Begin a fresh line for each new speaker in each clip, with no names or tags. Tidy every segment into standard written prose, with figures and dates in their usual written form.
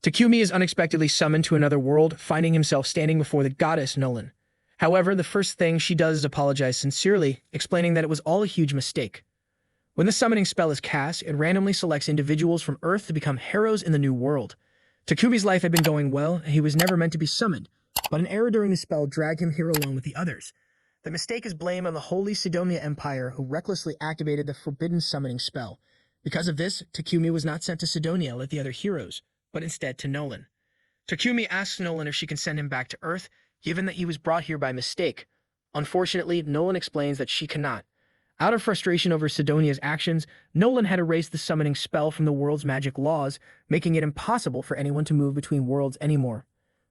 Takumi is unexpectedly summoned to another world, finding himself standing before the goddess Nolan. However, the first thing she does is apologize sincerely, explaining that it was all a huge mistake. When the summoning spell is cast, it randomly selects individuals from Earth to become heroes in the new world. Takumi's life had been going well, and he was never meant to be summoned, but an error during the spell dragged him here alone with the others. The mistake is blamed on the Holy Sidonia Empire, who recklessly activated the forbidden summoning spell. Because of this, Takumi was not sent to Sidonia like the other heroes, but instead to Nolan. Takumi asks Nolan if she can send him back to Earth, given that he was brought here by mistake. Unfortunately, Nolan explains that she cannot. Out of frustration over Sidonia's actions, Nolan had erased the summoning spell from the world's magic laws, making it impossible for anyone to move between worlds anymore.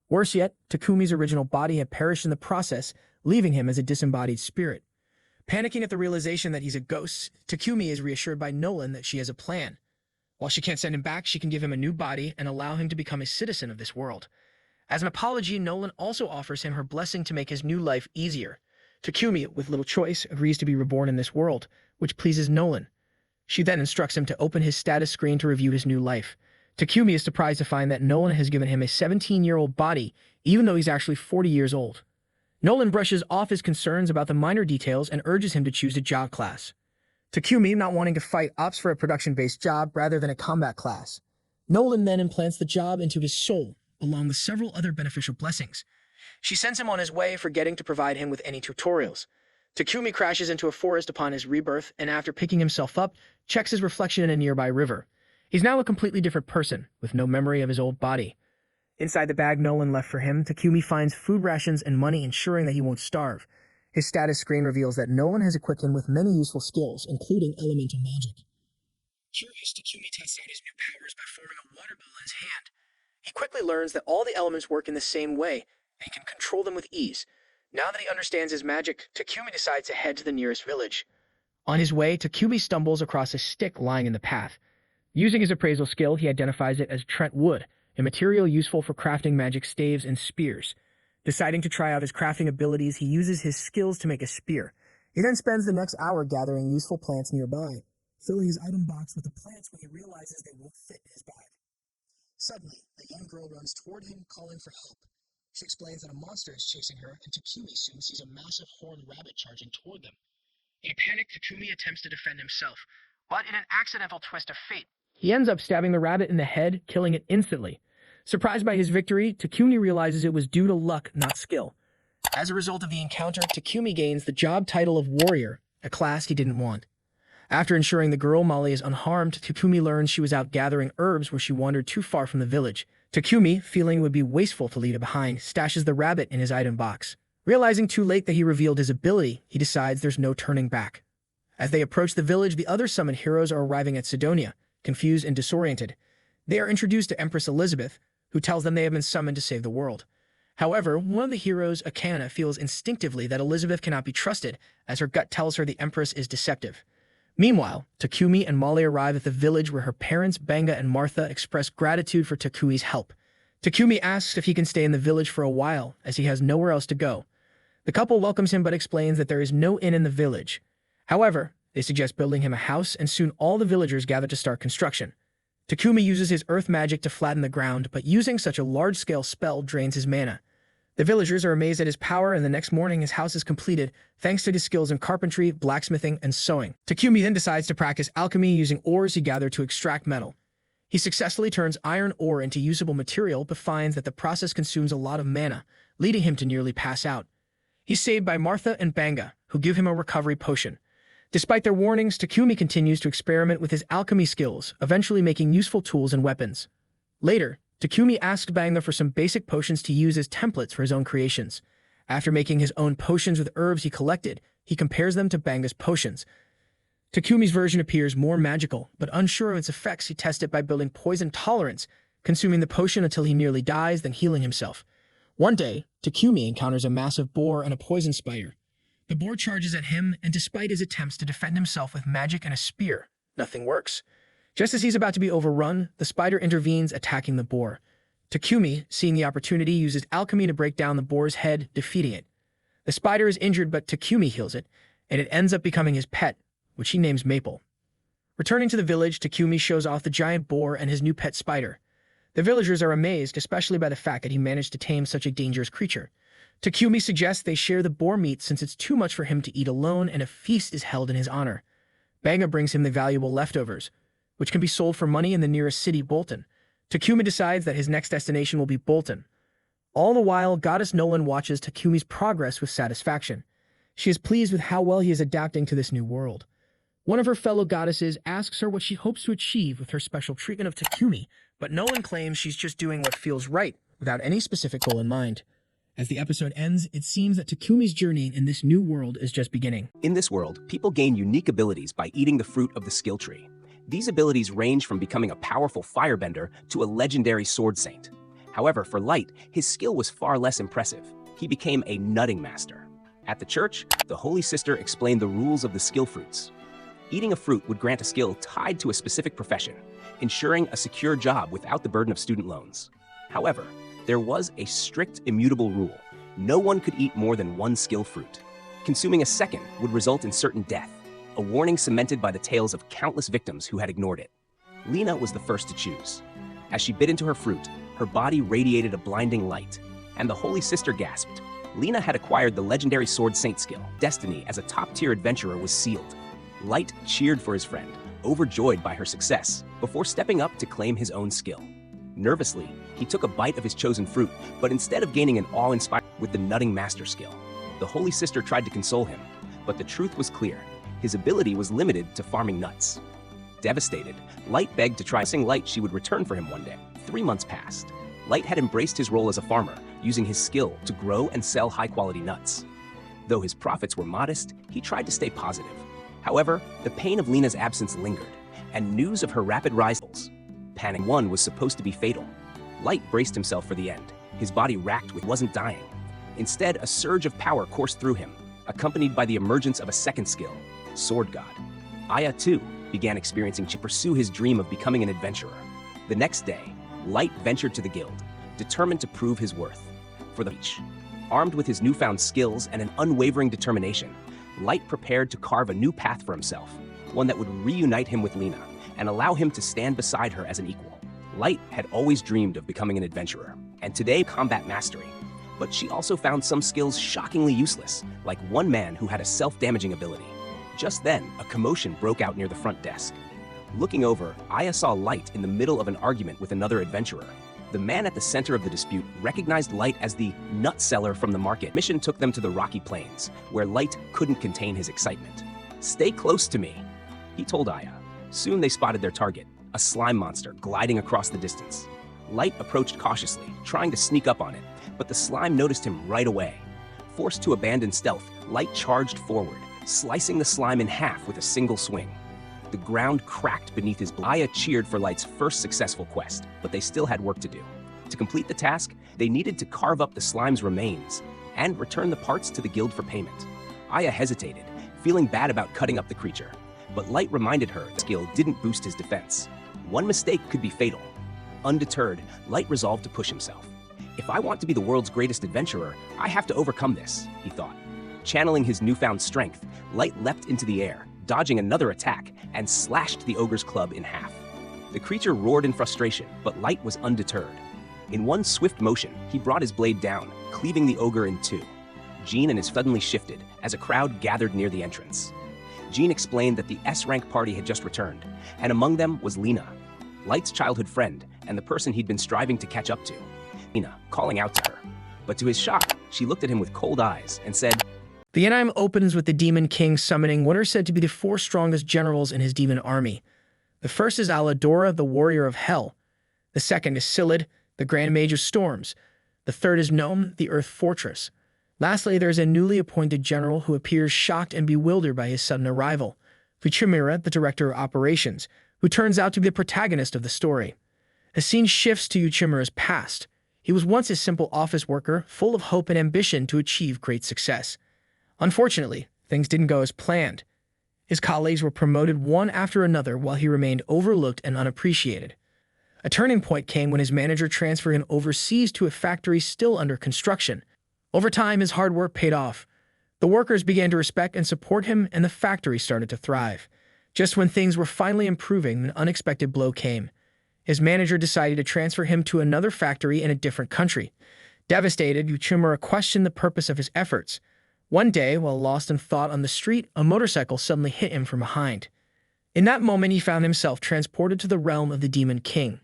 Worse yet, Takumi's original body had perished in the process, leaving him as a disembodied spirit. Panicking at the realization that he's a ghost, Takumi is reassured by Nolan that she has a plan. While she can't send him back, she can give him a new body and allow him to become a citizen of this world. As an apology, Nolan also offers him her blessing to make his new life easier. Takumi, with little choice, agrees to be reborn in this world, which pleases Nolan. She then instructs him to open his status screen to review his new life. Takumi is surprised to find that Nolan has given him a 17-year-old body, even though he's actually 40 years old. Nolan brushes off his concerns about the minor details and urges him to choose a job class. Takumi, not wanting to fight, opts for a production-based job rather than a combat class. Nolan then implants the job into his soul, along with several other beneficial blessings. She sends him on his way, forgetting to provide him with any tutorials. Takumi crashes into a forest upon his rebirth, and after picking himself up, checks his reflection in a nearby river. He's now a completely different person, with no memory of his old body. Inside the bag Nolan left for him, Takumi finds food rations and money, ensuring that he won't starve. His status screen reveals that Nolan has equipped him with many useful skills, including elemental magic. Curious, Takumi tests out his new powers by forming a water ball in his hand. He quickly learns that all the elements work in the same way, and he can control them with ease. Now that he understands his magic, Takumi decides to head to the nearest village. On his way, Takumi stumbles across a stick lying in the path. Using his appraisal skill, he identifies it as Trent wood, a material useful for crafting magic staves and spears. Deciding to try out his crafting abilities, he uses his skills to make a spear. He then spends the next hour gathering useful plants nearby, filling his item box with the plants when he realizes they won't fit in his bag. Suddenly, a young girl runs toward him, calling for help. She explains that a monster is chasing her, and Takumi soon sees a massive horned rabbit charging toward them. In a panic, Takumi attempts to defend himself, but in an accidental twist of fate, he ends up stabbing the rabbit in the head, killing it instantly. Surprised by his victory, Takumi realizes it was due to luck, not skill. As a result of the encounter, Takumi gains the job title of warrior, a class he didn't want. After ensuring the girl Molly is unharmed, Takumi learns she was out gathering herbs where she wandered too far from the village. Takumi, feeling it would be wasteful to leave it behind, stashes the rabbit in his item box. Realizing too late that he revealed his ability, he decides there's no turning back. As they approach the village, the other summoned heroes are arriving at Sidonia, confused and disoriented. They are introduced to Empress Elizabeth, who tells them they have been summoned to save the world. However, one of the heroes, Akana, feels instinctively that Elizabeth cannot be trusted, as her gut tells her the Empress is deceptive. Meanwhile, Takumi and Molly arrive at the village where her parents, Banga and Martha, express gratitude for Takumi's help. Takumi asks if he can stay in the village for a while, as he has nowhere else to go. The couple welcomes him but explains that there is no inn in the village. However, they suggest building him a house, and soon all the villagers gather to start construction. Takumi uses his earth magic to flatten the ground, but using such a large-scale spell drains his mana. The villagers are amazed at his power, and the next morning his house is completed, thanks to his skills in carpentry, blacksmithing, and sewing. Takumi then decides to practice alchemy using ores he gathered to extract metal. He successfully turns iron ore into usable material, but finds that the process consumes a lot of mana, leading him to nearly pass out. He's saved by Martha and Banga, who give him a recovery potion. Despite their warnings, Takumi continues to experiment with his alchemy skills, eventually making useful tools and weapons. Later, Takumi asks Banga for some basic potions to use as templates for his own creations. After making his own potions with herbs he collected, he compares them to Banga's potions. Takumi's version appears more magical, but unsure of its effects, he tests it by building poison tolerance, consuming the potion until he nearly dies, then healing himself. One day, Takumi encounters a massive boar and a poison spider. The boar charges at him, and despite his attempts to defend himself with magic and a spear, nothing works. Just as he's about to be overrun, the spider intervenes, attacking the boar. Takumi, seeing the opportunity, uses alchemy to break down the boar's head, defeating it. The spider is injured, but Takumi heals it, and it ends up becoming his pet, which he names Maple. Returning to the village, Takumi shows off the giant boar and his new pet spider. The villagers are amazed, especially by the fact that he managed to tame such a dangerous creature. Takumi suggests they share the boar meat since it's too much for him to eat alone and a feast is held in his honor. Banga brings him the valuable leftovers, which can be sold for money in the nearest city, Bolton. Takumi decides that his next destination will be Bolton. All the while, Goddess Nolan watches Takumi's progress with satisfaction. She is pleased with how well he is adapting to this new world. One of her fellow goddesses asks her what she hopes to achieve with her special treatment of Takumi, but Nolan claims she's just doing what feels right, without any specific goal in mind. As the episode ends, it seems that Takumi's journey in this new world is just beginning.
In this world, people gain unique abilities by eating the fruit of the skill tree. These abilities range from becoming a powerful firebender to a legendary sword saint. However, for Light, his skill was far less impressive. He became a nutting master. At the church, the Holy Sister explained the rules of the skill fruits. Eating a fruit would grant a skill tied to a specific profession, ensuring a secure job without the burden of student loans. However, there was a strict, immutable rule. No one could eat more than one skill fruit. Consuming a second would result in certain death, a warning cemented by the tales of countless victims who had ignored it. Lena was the first to choose. As she bit into her fruit, her body radiated a blinding light, and the Holy Sister gasped. Lena had acquired the legendary Sword Saint skill. Destiny as a top-tier adventurer was sealed. Light cheered for his friend, overjoyed by her success, before stepping up to claim his own skill. Nervously, he took a bite of his chosen fruit, but instead of gaining an awe-inspiring with the nutting master skill. The Holy Sister tried to console him, but the truth was clear. His ability was limited to farming nuts. Devastated, Light begged to try saying Light she would return for him one day. 3 months passed. Light had embraced his role as a farmer, using his skill to grow and sell high-quality nuts. Though his profits were modest, he tried to stay positive. However, the pain of Lena's absence lingered, and news of her rapid rise. Panic 1 was supposed to be fatal. Light braced himself for the end, his body racked with wasn't dying. Instead, a surge of power coursed through him, accompanied by the emergence of a second skill, Sword God. Aya, too, began experiencing to pursue his dream of becoming an adventurer. The next day, Light ventured to the guild, determined to prove his worth. For the beach, armed with his newfound skills and an unwavering determination, Light prepared to carve a new path for himself, one that would reunite him with Lena and allow him to stand beside her as an equal. Light had always dreamed of becoming an adventurer, and today combat mastery. But she also found some skills shockingly useless, like one man who had a self-damaging ability. Just then, a commotion broke out near the front desk. Looking over, Aya saw Light in the middle of an argument with another adventurer. The man at the center of the dispute recognized Light as the nut seller from the market. Mission took them to the rocky plains, where Light couldn't contain his excitement. "Stay close to me," he told Aya. Soon they spotted their target, a slime monster gliding across the distance. Light approached cautiously, trying to sneak up on it, but the slime noticed him right away. Forced to abandon stealth, Light charged forward, slicing the slime in half with a single swing. The ground cracked beneath his blow. Aya cheered for Light's first successful quest, but they still had work to do. To complete the task, they needed to carve up the slime's remains and return the parts to the guild for payment. Aya hesitated, feeling bad about cutting up the creature, but Light reminded her the skill didn't boost his defense. One mistake could be fatal. Undeterred, Light resolved to push himself. "If I want to be the world's greatest adventurer, I have to overcome this," he thought. Channeling his newfound strength, Light leapt into the air, dodging another attack, and slashed the ogre's club in half. The creature roared in frustration, but Light was undeterred. In one swift motion, he brought his blade down, cleaving the ogre in two. Jean and his suddenly shifted as a crowd gathered near the entrance. Jean explained that the S-rank party had just returned, and among them was Lena, Light's childhood friend and the person he'd been striving to catch up to. Lena calling out to her, but to his shock, she looked at him with cold eyes and said,
The anime opens with the Demon King summoning what are said to be the 4 strongest generals in his demon army. The first is Aladora, the warrior of hell. The second is Silid, the Grand Mage of Storms. The third is Gnome, the Earth Fortress. Lastly, there is a newly appointed general who appears shocked and bewildered by his sudden arrival, Fuchimura, the director of operations, who turns out to be the protagonist of the story. The scene shifts to Uchimura's past. He was once a simple office worker, full of hope and ambition to achieve great success. Unfortunately, things didn't go as planned. His colleagues were promoted one after another while he remained overlooked and unappreciated. A turning point came when his manager transferred him overseas to a factory still under construction. Over time, his hard work paid off. The workers began to respect and support him, and the factory started to thrive. Just when things were finally improving, an unexpected blow came. his manager decided to transfer him to another factory in a different country. Devastated, Uchimura questioned the purpose of his efforts. One day, while lost in thought on the street, a motorcycle suddenly hit him from behind. In that moment, he found himself transported to the realm of the Demon King.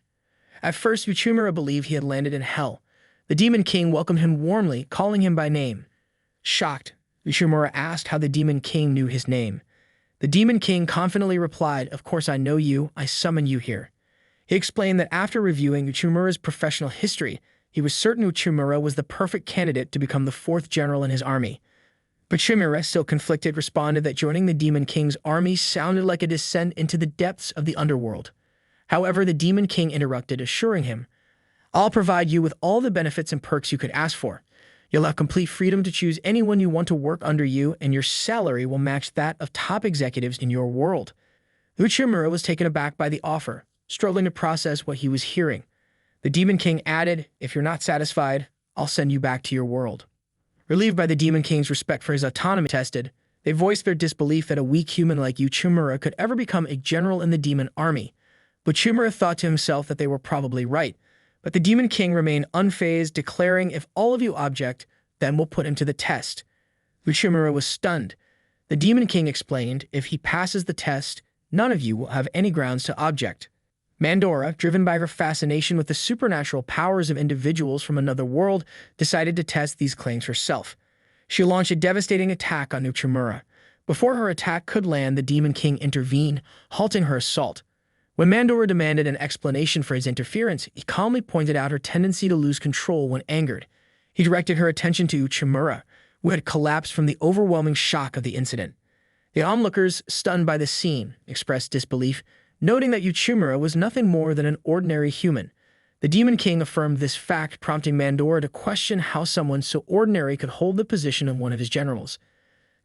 At first, Uchimura believed he had landed in hell. The Demon King welcomed him warmly, calling him by name. Shocked, Uchimura asked how the Demon King knew his name. The Demon King confidently replied, "Of course I know you, I summon you here." He explained that after reviewing Uchimura's professional history, he was certain Uchimura was the perfect candidate to become the 4th general in his army. But Uchimura, still conflicted, responded that joining the Demon King's army sounded like a descent into the depths of the underworld. However, the Demon King interrupted, assuring him, "I'll provide you with all the benefits and perks you could ask for. You'll have complete freedom to choose anyone you want to work under you, and your salary will match that of top executives in your world." Uchimura was taken aback by the offer, struggling to process what he was hearing. The Demon King added, "If you're not satisfied, I'll send you back to your world." Relieved by the Demon King's respect for his autonomy tested, they voiced their disbelief that a weak human like Uchimura could ever become a general in the demon army. But Uchimura thought to himself that they were probably right. But the Demon King remained unfazed, declaring, "If all of you object, then we'll put him to the test." Uchimura was stunned. The Demon King explained, "If he passes the test, none of you will have any grounds to object." Mandora, driven by her fascination with the supernatural powers of individuals from another world, decided to test these claims herself. She launched a devastating attack on Uchimura. Before her attack could land, the Demon King intervened, halting her assault. When Mandora demanded an explanation for his interference, he calmly pointed out her tendency to lose control when angered. He directed her attention to Uchimura, who had collapsed from the overwhelming shock of the incident. The onlookers, stunned by the scene, expressed disbelief, noting that Uchimura was nothing more than an ordinary human. The Demon King affirmed this fact, prompting Mandora to question how someone so ordinary could hold the position of one of his generals.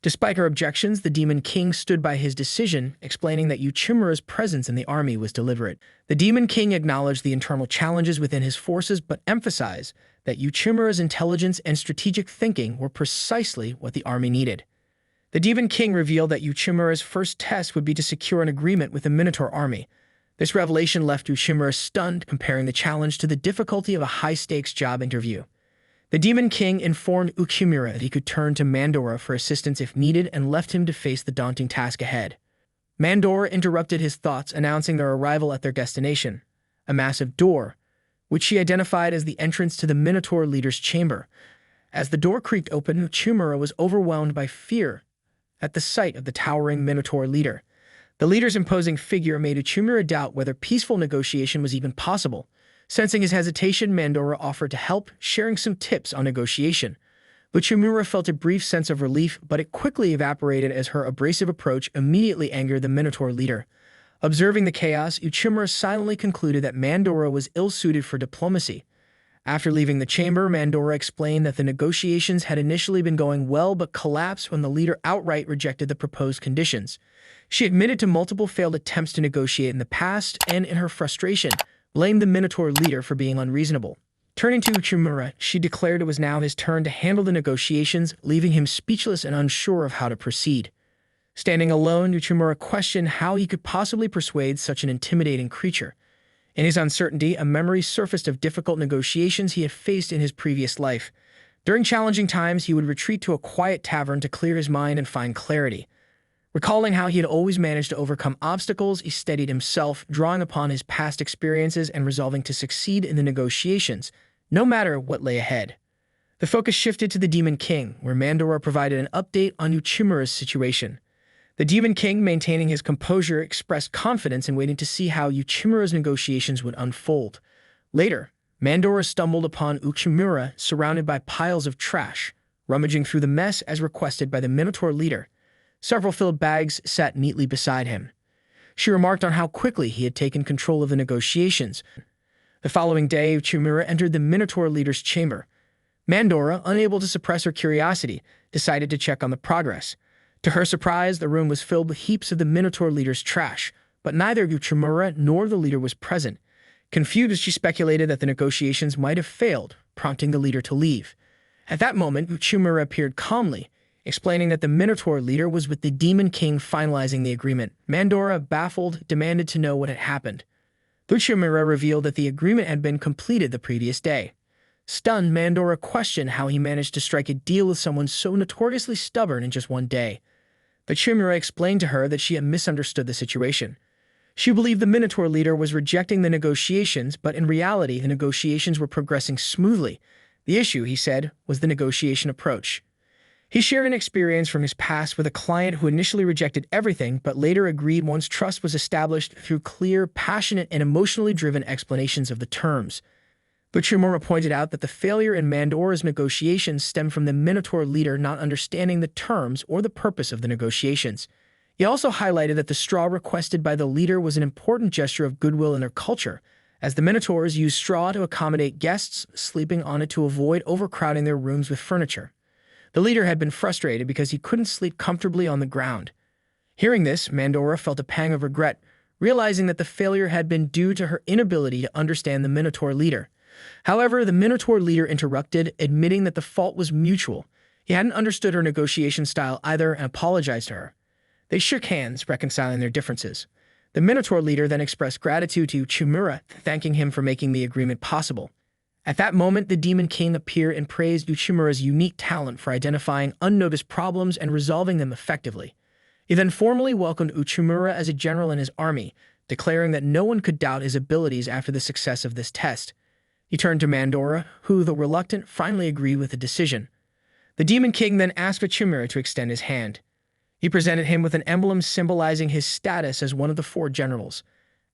Despite her objections, the Demon King stood by his decision, explaining that Uchimura's presence in the army was deliberate. The Demon King acknowledged the internal challenges within his forces, but emphasized that Uchimura's intelligence and strategic thinking were precisely what the army needed. The Demon King revealed that Uchimura's first test would be to secure an agreement with the Minotaur army. This revelation left Uchimura stunned, comparing the challenge to the difficulty of a high-stakes job interview. The Demon King informed Uchimura that he could turn to Mandora for assistance if needed and left him to face the daunting task ahead. Mandora interrupted his thoughts, announcing their arrival at their destination, a massive door, which she identified as the entrance to the Minotaur leader's chamber. As the door creaked open, Uchimura was overwhelmed by fear at the sight of the towering Minotaur leader. The leader's imposing figure made Uchimura doubt whether peaceful negotiation was even possible. Sensing his hesitation, Mandora offered to help, sharing some tips on negotiation. Uchimura felt a brief sense of relief, but it quickly evaporated as her abrasive approach immediately angered the Minotaur leader. Observing the chaos, Uchimura silently concluded that Mandora was ill-suited for diplomacy. After leaving the chamber, Mandora explained that the negotiations had initially been going well but collapsed when the leader outright rejected the proposed conditions. She admitted to multiple failed attempts to negotiate in the past and, in her frustration, blamed the Minotaur leader for being unreasonable. Turning to Uchimura, she declared it was now his turn to handle the negotiations, leaving him speechless and unsure of how to proceed. Standing alone, Uchimura questioned how he could possibly persuade such an intimidating creature. In his uncertainty, a memory surfaced of difficult negotiations he had faced in his previous life. During challenging times, he would retreat to a quiet tavern to clear his mind and find clarity. Recalling how he had always managed to overcome obstacles, he steadied himself, drawing upon his past experiences and resolving to succeed in the negotiations, no matter what lay ahead. The focus shifted to the Demon King, where Mandora provided an update on Uchimura's situation. The Demon King, maintaining his composure, expressed confidence in waiting to see how Uchimura's negotiations would unfold. Later, Mandora stumbled upon Uchimura surrounded by piles of trash, rummaging through the mess as requested by the Minotaur leader. Several filled bags sat neatly beside him. She remarked on how quickly he had taken control of the negotiations. The following day, Uchimura entered the Minotaur leader's chamber. Mandora, unable to suppress her curiosity, decided to check on the progress. To her surprise, the room was filled with heaps of the Minotaur leader's trash, but neither Uchimura nor the leader was present. Confused, she speculated that the negotiations might have failed, prompting the leader to leave. At that moment, Uchimura appeared calmly, explaining that the Minotaur leader was with the Demon King finalizing the agreement. Mandora, baffled, demanded to know what had happened. Uchimura revealed that the agreement had been completed the previous day. Stunned, Mandora questioned how he managed to strike a deal with someone so notoriously stubborn in just one day. Uchimura explained to her that she had misunderstood the situation. She believed the Minotaur leader was rejecting the negotiations, but in reality, the negotiations were progressing smoothly. The issue, he said, was the negotiation approach. He shared an experience from his past with a client who initially rejected everything, but later agreed once trust was established through clear, passionate, and emotionally driven explanations of the terms. Uchimura pointed out that the failure in Mandora's negotiations stemmed from the Minotaur leader not understanding the terms or the purpose of the negotiations. He also highlighted that the straw requested by the leader was an important gesture of goodwill in their culture, as the Minotaurs used straw to accommodate guests, sleeping on it to avoid overcrowding their rooms with furniture. The leader had been frustrated because he couldn't sleep comfortably on the ground. Hearing this, Mandora felt a pang of regret, realizing that the failure had been due to her inability to understand the Minotaur leader. However, the Minotaur leader interrupted, admitting that the fault was mutual. He hadn't understood her negotiation style either and apologized to her. They shook hands, reconciling their differences. The Minotaur leader then expressed gratitude to Uchimura, thanking him for making the agreement possible. At that moment, the Demon King appeared and praised Uchimura's unique talent for identifying unnoticed problems and resolving them effectively. He then formally welcomed Uchimura as a general in his army, declaring that no one could doubt his abilities after the success of this test. He turned to Mandora, who, though reluctant, finally agreed with the decision. The Demon King then asked Uchimura to extend his hand. He presented him with an emblem symbolizing his status as one of the 4 generals.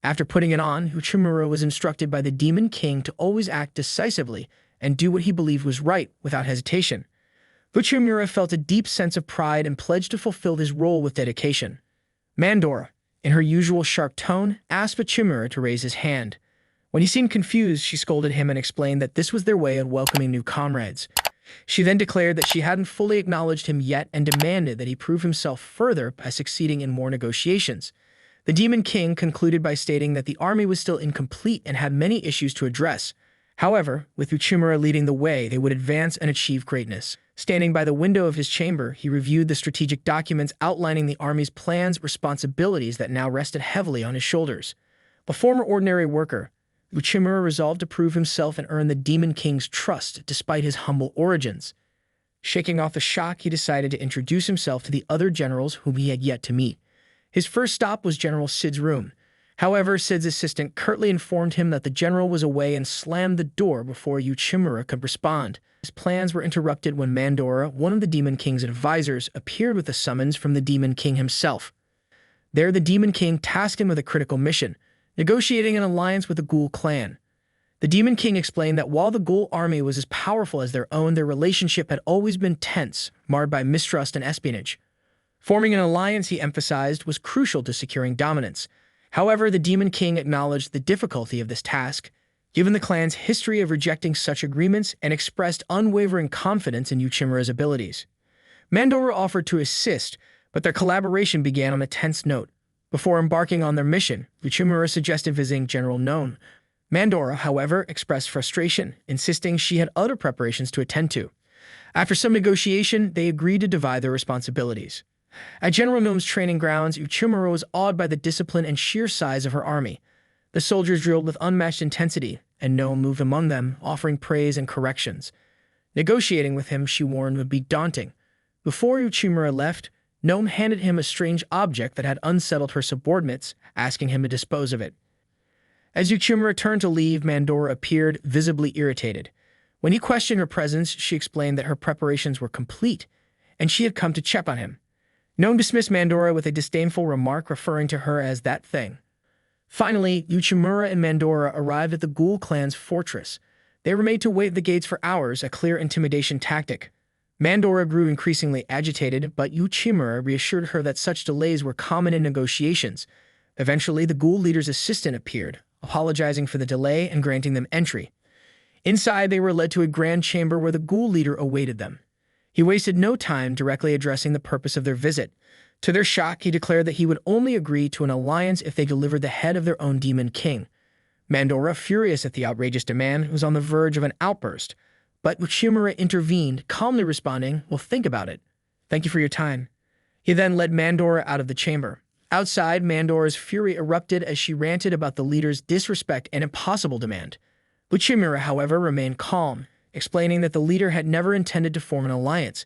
After putting it on, Uchimura was instructed by the Demon King to always act decisively and do what he believed was right without hesitation. Uchimura felt a deep sense of pride and pledged to fulfill his role with dedication. Mandora, in her usual sharp tone, asked Uchimura to raise his hand. When he seemed confused, she scolded him and explained that this was their way of welcoming new comrades. She then declared that she hadn't fully acknowledged him yet and demanded that he prove himself further by succeeding in more negotiations. The Demon King concluded by stating that the army was still incomplete and had many issues to address. However, with Uchimura leading the way, they would advance and achieve greatness. Standing by the window of his chamber, he reviewed the strategic documents outlining the army's plans and responsibilities that now rested heavily on his shoulders. A former ordinary worker, Uchimura resolved to prove himself and earn the Demon King's trust despite his humble origins. Shaking off the shock, he decided to introduce himself to the other generals whom he had yet to meet. His first stop was General Sid's room. However, Sid's assistant curtly informed him that the general was away and slammed the door before Uchimura could respond. His plans were interrupted when Mandora, one of the Demon King's advisors, appeared with a summons from the Demon King himself. There, the Demon King tasked him with a critical mission, negotiating an alliance with the Ghoul clan. The Demon King explained that while the Ghoul army was as powerful as their own, their relationship had always been tense, marred by mistrust and espionage. Forming an alliance, he emphasized, was crucial to securing dominance. However, the Demon King acknowledged the difficulty of this task, given the clan's history of rejecting such agreements, and expressed unwavering confidence in Uchimura's abilities. Mandora offered to assist, but their collaboration began on a tense note. Before embarking on their mission, Uchimura suggested visiting General None. Mandora, however, expressed frustration, insisting she had other preparations to attend to. After some negotiation, they agreed to divide their responsibilities. At General Nome's training grounds, Uchimura was awed by the discipline and sheer size of her army. The soldiers drilled with unmatched intensity, and Nome moved among them, offering praise and corrections. Negotiating with him, she warned, would be daunting. Before Uchimura left, Nome handed him a strange object that had unsettled her subordinates, asking him to dispose of it. As Uchimura turned to leave, Mandora appeared, visibly irritated. When he questioned her presence, she explained that her preparations were complete, and she had come to check on him. Nome dismissed Mandora with a disdainful remark referring to her as that thing. Finally, Uchimura and Mandora arrived at the Ghoul clan's fortress. They were made to wait at the gates for hours, a clear intimidation tactic. Mandora grew increasingly agitated, but Uchimura reassured her that such delays were common in negotiations. Eventually, the Ghoul leader's assistant appeared, apologizing for the delay and granting them entry. Inside, they were led to a grand chamber where the Ghoul leader awaited them. He wasted no time directly addressing the purpose of their visit. To their shock, he declared that he would only agree to an alliance if they delivered the head of their own Demon King. Mandora, furious at the outrageous demand, was on the verge of an outburst, but Uchimura intervened, calmly responding, "Well, think about it. Thank you for your time." He then led Mandora out of the chamber. Outside, Mandora's fury erupted as she ranted about the leader's disrespect and impossible demand. Uchimura, however, remained calm, explaining that the leader had never intended to form an alliance.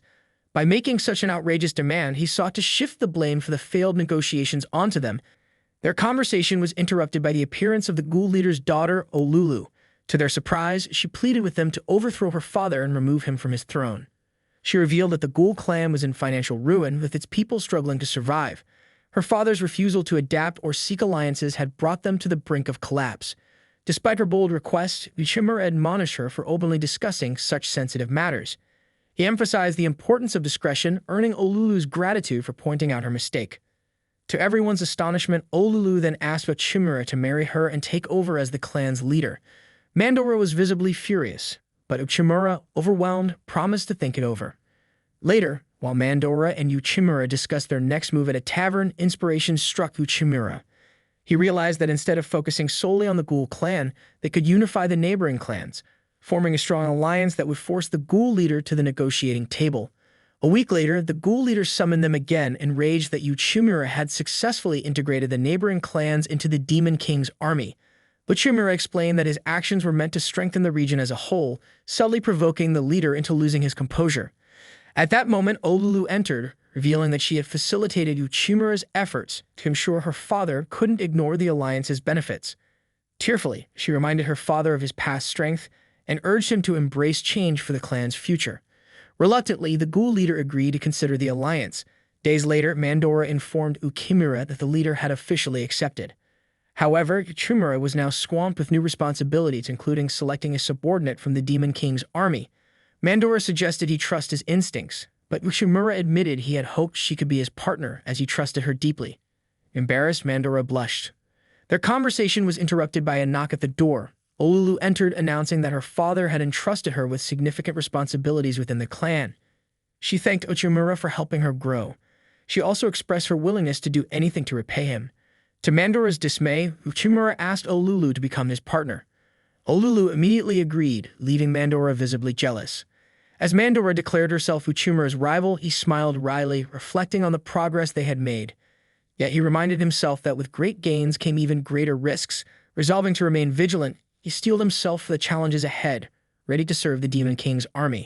By making such an outrageous demand, he sought to shift the blame for the failed negotiations onto them. Their conversation was interrupted by the appearance of the ghoul leader's daughter, Olulu. To their surprise, she pleaded with them to overthrow her father and remove him from his throne. She revealed that the ghoul clan was in financial ruin, with its people struggling to survive. Her father's refusal to adapt or seek alliances had brought them to the brink of collapse. Despite her bold request, Uchimura admonished her for openly discussing such sensitive matters. He emphasized the importance of discretion, earning Olulu's gratitude for pointing out her mistake. To everyone's astonishment, Olulu then asked Uchimura to marry her and take over as the clan's leader. Mandora was visibly furious, but Uchimura, overwhelmed, promised to think it over. Later, while Mandora and Uchimura discussed their next move at a tavern, inspiration struck Uchimura. He realized that instead of focusing solely on the ghoul clan, they could unify the neighboring clans, forming a strong alliance that would force the ghoul leader to the negotiating table. A week later, the ghoul leader summoned them again, enraged that Uchimura had successfully integrated the neighboring clans into the Demon King's army. Uchimura explained that his actions were meant to strengthen the region as a whole, subtly provoking the leader into losing his composure. At that moment, Olulu entered, revealing that she had facilitated Uchimura's efforts to ensure her father couldn't ignore the alliance's benefits. Tearfully, she reminded her father of his past strength and urged him to embrace change for the clan's future. Reluctantly, the ghoul leader agreed to consider the alliance. Days later, Mandora informed Uchimura that the leader had officially accepted. However, Uchimura was now swamped with new responsibilities, including selecting a subordinate from the Demon King's army. Mandora suggested he trust his instincts, but Uchimura admitted he had hoped she could be his partner as he trusted her deeply. Embarrassed, Mandora blushed. Their conversation was interrupted by a knock at the door. Olulu entered, announcing that her father had entrusted her with significant responsibilities within the clan. She thanked Uchimura for helping her grow. She also expressed her willingness to do anything to repay him. To Mandora's dismay, Uchimura asked Olulu to become his partner. Olulu immediately agreed, leaving Mandora visibly jealous. As Mandora declared herself Uchimura's rival, he smiled wryly, reflecting on the progress they had made. Yet he reminded himself that with great gains came even greater risks. Resolving to remain vigilant, he steeled himself for the challenges ahead, ready to serve the Demon King's army.